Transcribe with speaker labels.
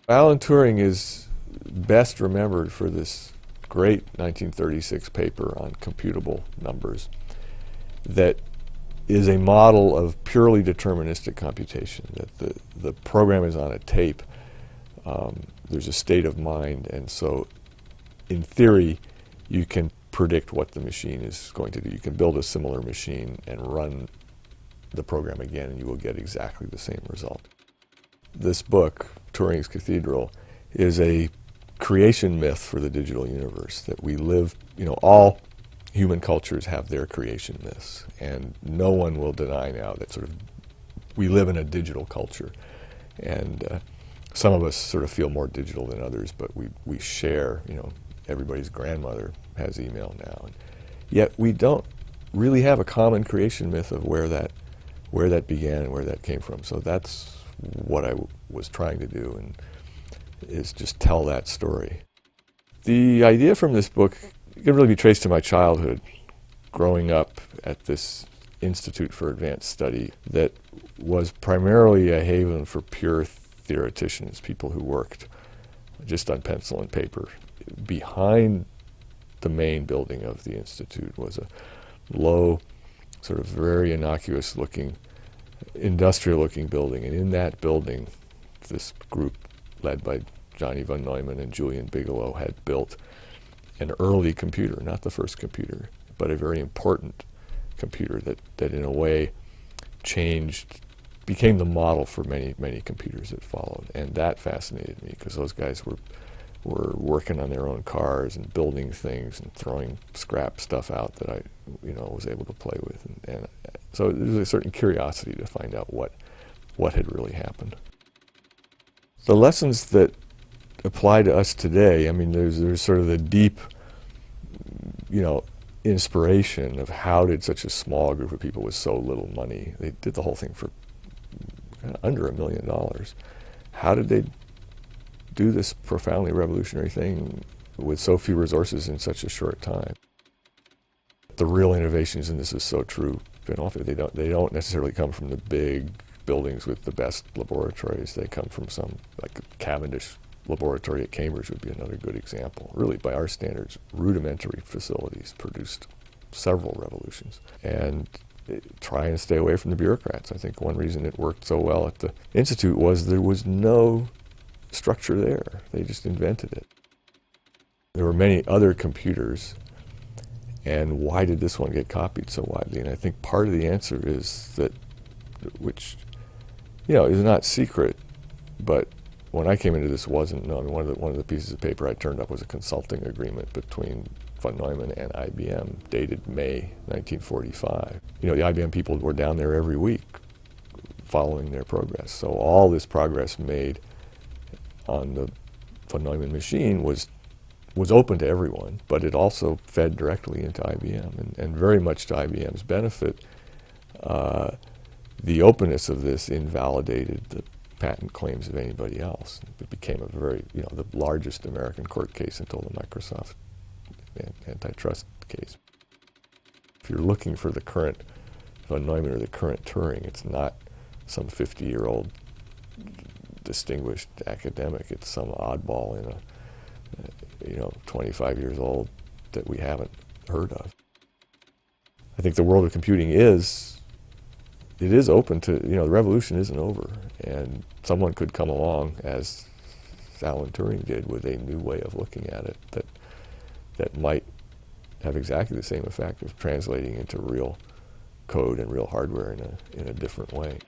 Speaker 1: Alan Turing is best remembered for this great 1936 paper on computable numbers that is a model of purely deterministic computation, that the program is on a tape. There's a state of mind, and so in theory you can predict what the machine is going to do. You can build a similar machine and run the program again and you will get exactly the same result. This book, Turing's Cathedral, is a creation myth for the digital universe, that we live, all human cultures have their creation myths, and no one will deny now that sort of we live in a digital culture. And some of us sort of feel more digital than others, but we share, everybody's grandmother has email now. And yet we don't really have a common creation myth of where that began and where that came from. So that's what I was trying to do, and is just tell that story. The idea from this book can really be traced to my childhood, growing up at this Institute for Advanced Study that was primarily a haven for pure theoreticians, people who worked just on pencil and paper. Behind the main building of the Institute was a low, sort of very innocuous looking, industrial looking building, and in that building this group led by Johnny von Neumann and Julian Bigelow had built an early computer, not the first computer, but a very important computer that in a way became the model for many computers that followed. And that fascinated me, because those guys were working on their own cars and building things and throwing scrap stuff out that I was able to play with. And so there was a certain curiosity to find out what had really happened. The lessons that apply to us today, I mean, there's sort of the deep, inspiration of how did such a small group of people with so little money, they did the whole thing for under $1 million. How did they do this profoundly revolutionary thing with so few resources in such a short time? The real innovations, and this is so true, they don't necessarily come from the big buildings with the best laboratories. They come from some, like Cavendish laboratory at Cambridge would be another good example. Really, by our standards, rudimentary facilities produced several revolutions. And try and stay away from the bureaucrats. I think one reason it worked so well at the Institute was there was no structure there. They just invented it. There were many other computers, and why did this one get copied so widely? And I think part of the answer is that, which, is not secret, but when I came into this wasn't known. One of the pieces of paper I turned up was a consulting agreement between von Neumann and IBM, dated May 1945. The IBM people were down there every week following their progress. So all this progress made on the von Neumann machine was open to everyone, but it also fed directly into IBM, and very much to IBM's benefit. The openness of this invalidated the patent claims of anybody else. It became a very, the largest American court case until the Microsoft antitrust case. If you're looking for the current von Neumann or the current Turing, it's not some 50-year-old distinguished academic. It's some oddball in a 25 years old that we haven't heard of. I think the world of computing is open to, the revolution isn't over, and someone could come along, as Alan Turing did, with a new way of looking at it that might have exactly the same effect of translating into real code and real hardware in a different way.